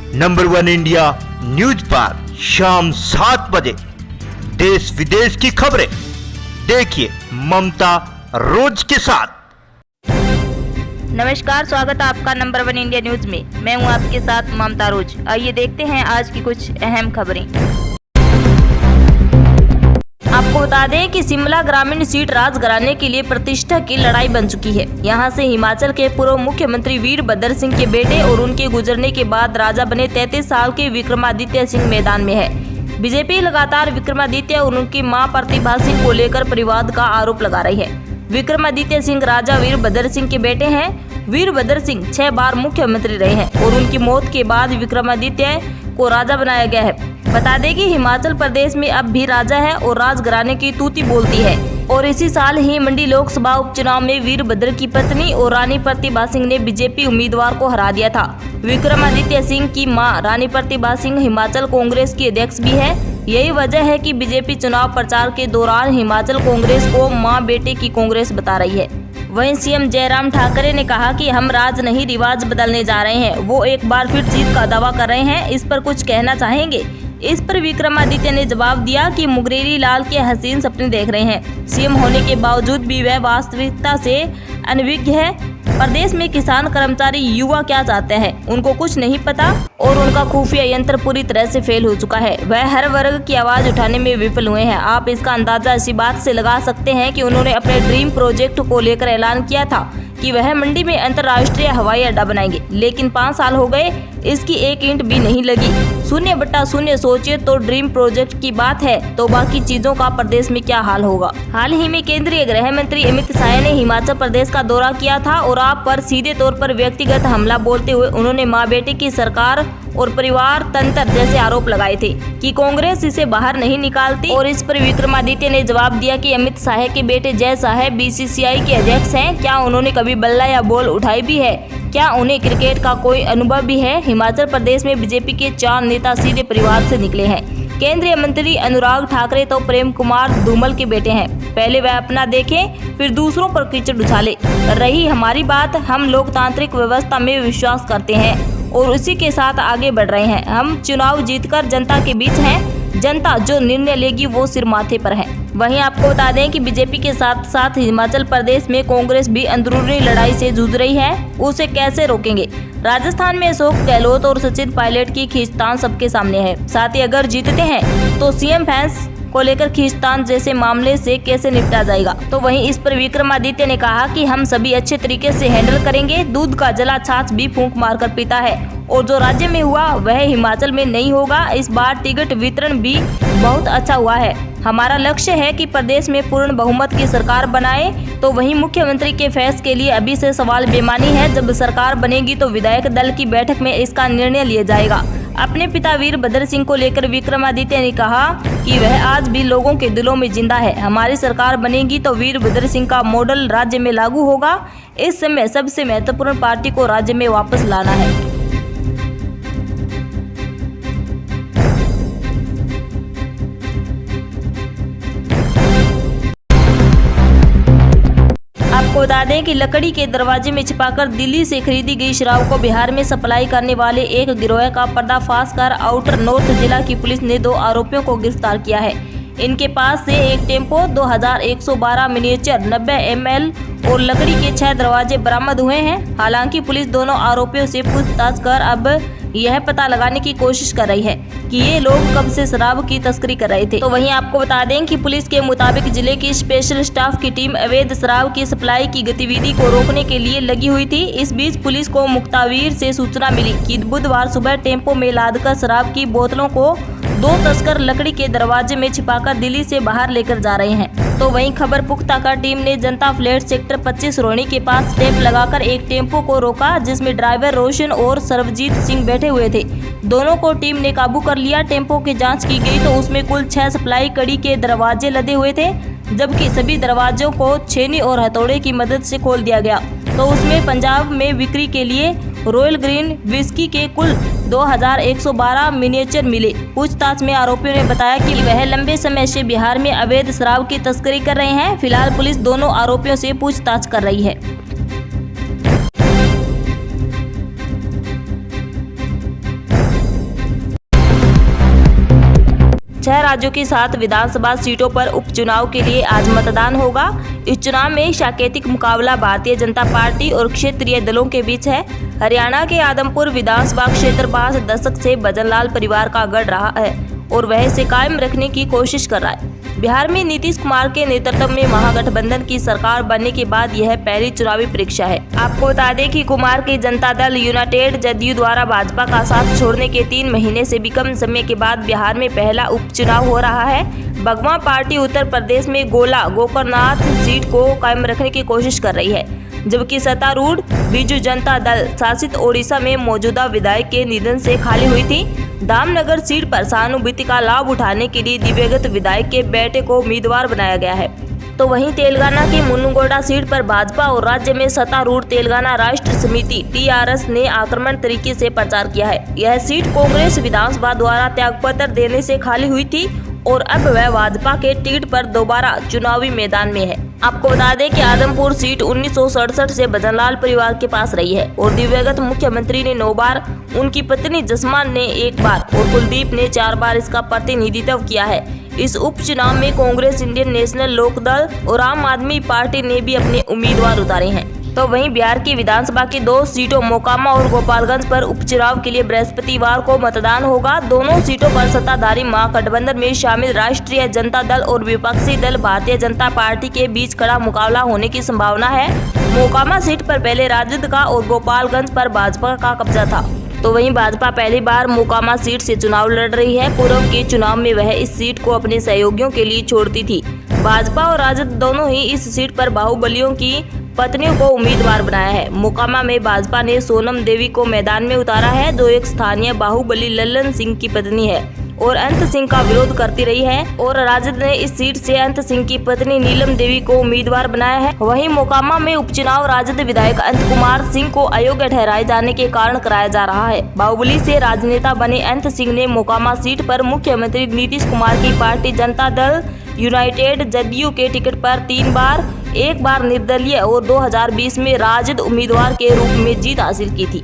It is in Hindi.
नंबर 1 इंडिया न्यूज पर शाम 7 बजे देश विदेश की खबरें देखिए ममता रोज के साथ। नमस्कार, स्वागत है आपका नंबर 1 इंडिया न्यूज में। मैं हूं आपके साथ ममता रोज। आइए देखते हैं आज की कुछ अहम खबरें। आपको बता दें कि शिमला ग्रामीण सीट राजघराने के लिए प्रतिष्ठा की लड़ाई बन चुकी है। यहां से हिमाचल के पूर्व मुख्यमंत्री वीरभद्र सिंह के बेटे और उनके गुजरने के बाद राजा बने 33 साल के विक्रमादित्य सिंह मैदान में है। बीजेपी लगातार विक्रमादित्य और उनकी मां प्रतिभा सिंह को लेकर परिवाद का आरोप लगा रही है। विक्रमादित्य सिंह राजा वीरभद्र सिंह के बेटे हैं। वीरभद्र सिंह 6 बार मुख्यमंत्री रहे हैं और उनकी मौत के बाद विक्रमादित्य को राजा बनाया गया है। बता दें कि हिमाचल प्रदेश में अब भी राजा है और राजघराने की तूती बोलती है। और इसी साल ही मंडी लोकसभा उपचुनाव में वीरभद्र की पत्नी और रानी प्रतिभा सिंह ने बीजेपी उम्मीदवार को हरा दिया था। विक्रमादित्य सिंह की मां रानी प्रतिभा सिंह हिमाचल कांग्रेस की अध्यक्ष भी है। यही वजह है कि बीजेपी चुनाव प्रचार के दौरान हिमाचल कांग्रेस को मां बेटे की कांग्रेस बता रही है। वहीं सीएम जयराम ठाकरे ने कहा कि हम राज नहीं रिवाज बदलने जा रहे हैं। वो एक बार फिर जीत का दावा कर रहे हैं। इस पर कुछ कहना चाहेंगे? इस पर विक्रमादित्य ने जवाब दिया कि मुंगेरी लाल के हसीन सपने देख रहे हैं। सीएम होने के बावजूद भी वह वास्तविकता से अनभिज्ञ है। प्रदेश में किसान, कर्मचारी, युवा क्या चाहते हैं उनको कुछ नहीं पता और उनका खुफिया यंत्र पूरी तरह से फेल हो चुका है। वह हर वर्ग की आवाज उठाने में विफल हुए हैं। आप इसका अंदाजा इसी बात से लगा सकते हैं कि उन्होंने अपने ड्रीम प्रोजेक्ट को लेकर ऐलान किया था कि वह मंडी में अंतर्राष्ट्रीय हवाई अड्डा बनाएंगे, लेकिन 5 साल हो गए, इसकी एक ईंट भी नहीं लगी। 0/0 सोचिए तो ड्रीम प्रोजेक्ट की बात है, तो बाकी चीजों का प्रदेश में क्या हाल होगा। हाल ही में केंद्रीय गृह मंत्री अमित शाह ने हिमाचल प्रदेश का दौरा किया था और आप पर सीधे तौर पर व्यक्तिगत हमला बोलते हुए उन्होंने माँ बेटे की सरकार और परिवार तंत्र जैसे आरोप लगाए थे कि कांग्रेस इसे बाहर नहीं निकालती। और इस पर विक्रमादित्य ने जवाब दिया कि अमित शाह के बेटे जय शाह बीसीसीआई के अध्यक्ष हैं। क्या उन्होंने कभी बल्ला या बॉल उठाई भी है? क्या उन्हें क्रिकेट का कोई अनुभव भी है? हिमाचल प्रदेश में बीजेपी के 4 नेता सीधे परिवार से निकले हैं। केंद्रीय मंत्री अनुराग ठाकरे तो प्रेम कुमार धूमल के बेटे हैं। पहले वह अपना देखें, फिर दूसरों पर कीचड़ उछाले। रही हमारी बात, हम लोकतांत्रिक व्यवस्था में विश्वास करते हैं और उसी के साथ आगे बढ़ रहे हैं। हम चुनाव जीतकर जनता के बीच हैं। जनता जो निर्णय लेगी वो सिर माथे पर है। वहीं आपको बता दें कि बीजेपी के साथ साथ हिमाचल प्रदेश में कांग्रेस भी अंदरूनी लड़ाई से जूझ रही है। उसे कैसे रोकेंगे? राजस्थान में अशोक गहलोत और सचिन पायलट की खींचतान सबके सामने है। साथ ही अगर जीतते हैं तो सीएम फैंस को लेकर खींचतान जैसे मामले से कैसे निपटा जाएगा। तो वहीं इस पर विक्रमादित्य ने कहा कि हम सभी अच्छे तरीके से हैंडल करेंगे। दूध का जला छाछ भी फूंक मारकर पीता है और जो राज्य में हुआ वह हिमाचल में नहीं होगा। इस बार टिकट वितरण भी बहुत अच्छा हुआ है। हमारा लक्ष्य है कि प्रदेश में पूर्ण बहुमत की सरकार बनाए। तो वहीं मुख्यमंत्री के फैसले के लिए अभी से सवाल बेमानी है। जब सरकार बनेगी तो विधायक दल की बैठक में इसका निर्णय लिया जाएगा। अपने पिता वीरभद्र सिंह को लेकर विक्रमादित्य ने कहा कि वह आज भी लोगों के दिलों में जिंदा है। हमारी सरकार बनेगी तो वीरभद्र सिंह का मॉडल राज्य में लागू होगा। इस समय सबसे महत्वपूर्ण पार्टी को राज्य में वापस लाना है। आपको बता दें कि लकड़ी के दरवाजे में छिपाकर दिल्ली से खरीदी गई शराब को बिहार में सप्लाई करने वाले एक गिरोह का पर्दाफाश कर आउटर नॉर्थ जिला की पुलिस ने 2 आरोपियों को गिरफ्तार किया है। इनके पास से एक टेम्पो, 2112 मिनिएचर 90 ml और लकड़ी के 6 दरवाजे बरामद हुए हैं। हालांकि पुलिस दोनों आरोपियों से पूछताछ कर अब यह पता लगाने की कोशिश कर रही है कि ये लोग कब से शराब की तस्करी कर रहे थे। तो वहीं आपको बता दें कि पुलिस के मुताबिक जिले की स्पेशल स्टाफ की टीम अवैध शराब की सप्लाई की गतिविधि को रोकने के लिए लगी हुई थी। इस बीच पुलिस को मुक्तावीर से सूचना मिली कि बुधवार सुबह टेम्पो में लादकर शराब की बोतलों को 2 तस्कर लकड़ी के दरवाजे में छिपाकर दिल्ली से बाहर लेकर जा रहे हैं। तो वहीं खबर पुख्ता कर टीम ने जनता फ्लैट सेक्टर 25 रोहिणी के पास टेप लगाकर एक टेम्पो को रोका, जिसमें ड्राइवर रोशन और सर्वजीत सिंह बैठे हुए थे। दोनों को टीम ने काबू कर लिया। टेम्पो की जांच की गई तो उसमें कुल 6 सप्लाई कड़ी के दरवाजे लदे हुए थे, जबकि सभी दरवाजों को छेनी और हथौड़े की मदद से खोल दिया गया। तो उसमें पंजाब में बिक्री के लिए रॉयल ग्रीन विस्की के कुल 2112 मिनिएचर मिले। पूछताछ में आरोपियों ने बताया कि वह लंबे समय से बिहार में अवैध शराब की तस्करी कर रहे हैं। फिलहाल पुलिस दोनों आरोपियों से पूछताछ कर रही है। 6 राज्यों की 7 विधानसभा सीटों पर उपचुनाव के लिए आज मतदान होगा। इस चुनाव में सांकेतिक मुकाबला भारतीय जनता पार्टी और क्षेत्रीय दलों के बीच है। हरियाणा के आदमपुर विधानसभा क्षेत्र 5 दशक से भजनलाल परिवार का गढ़ रहा है और वह इसे कायम रखने की कोशिश कर रहा है। बिहार में नीतीश कुमार के नेतृत्व में महागठबंधन की सरकार बनने के बाद यह पहली चुनावी परीक्षा है। आपको बता दें कि कुमार की जनता दल यूनाइटेड जदयू द्वारा भाजपा का साथ छोड़ने के 3 महीने से भी कम समय के बाद बिहार में पहला उपचुनाव हो रहा है। भगवा पार्टी उत्तर प्रदेश में गोला गोकर्णनाथ सीट को कायम रखने की कोशिश कर रही है, जबकि सत्तारूढ़ बीजू जनता दल शासित ओडिशा में मौजूदा विधायक के निधन से खाली हुई थी। दामनगर सीट पर सहानुभूति का लाभ उठाने के लिए दिवंगत विधायक के बेटे को उम्मीदवार बनाया गया है। तो वहीं तेलंगाना की मुनुगोडा सीट पर भाजपा और राज्य में सत्तारूढ़ तेलंगाना राष्ट्र समिति TRS ने आक्रमण तरीके से प्रचार किया है। यह सीट कांग्रेस विधानसभा द्वारा त्यागपत्र देने से खाली हुई थी और अब वह भाजपा के टिकट पर दोबारा चुनावी मैदान में है। आपको बता दें कि आदमपुर सीट 1967 से भजनलाल परिवार के पास रही है और दिवंगत मुख्यमंत्री ने 9 बार, उनकी पत्नी जसमान ने 1 बार और कुलदीप ने 4 बार इसका प्रतिनिधित्व किया है। इस उपचुनाव में कांग्रेस, इंडियन नेशनल लोक दल और आम आदमी पार्टी ने भी अपने उम्मीदवार उतारे हैं। तो वहीं बिहार की विधानसभा की 2 सीटों मोकामा और गोपालगंज पर उपचुनाव के लिए बृहस्पतिवार को मतदान होगा। दोनों सीटों पर सत्ताधारी महागठबंधन में शामिल राष्ट्रीय जनता दल और विपक्षी दल भारतीय जनता पार्टी के बीच कड़ा मुकाबला होने की संभावना है। मोकामा सीट पर पहले राजद का और गोपालगंज पर भाजपा का कब्जा था। तो वहीं भाजपा पहली बार मोकामा सीट से चुनाव लड़ रही है। पूर्व के चुनाव में वह इस सीट को अपने सहयोगियों के लिए छोड़ती थी। भाजपा और राजद दोनों ही इस सीट पर बाहुबलियों की पत्नियों को उम्मीदवार बनाया है। मोकामा में भाजपा ने सोनम देवी को मैदान में उतारा है, जो एक स्थानीय बाहुबली लल्लन सिंह की पत्नी है और अंत सिंह का विरोध करती रही है, और राजद ने इस सीट से अंत सिंह की पत्नी नीलम देवी को उम्मीदवार बनाया है। वहीं मोकामा में उपचुनाव राजद विधायक अंत कुमार सिंह को अयोग्य ठहराए जाने के कारण कराया जा रहा है। बाहुबली से राजनेता बने अंत सिंह ने मोकामा सीट पर मुख्यमंत्री नीतीश कुमार की पार्टी जनता दल यूनाइटेड जदयू के टिकट पर 3 बार, 1 बार निर्दलीय और 2020 में राजद उम्मीदवार के रूप में जीत हासिल की थी।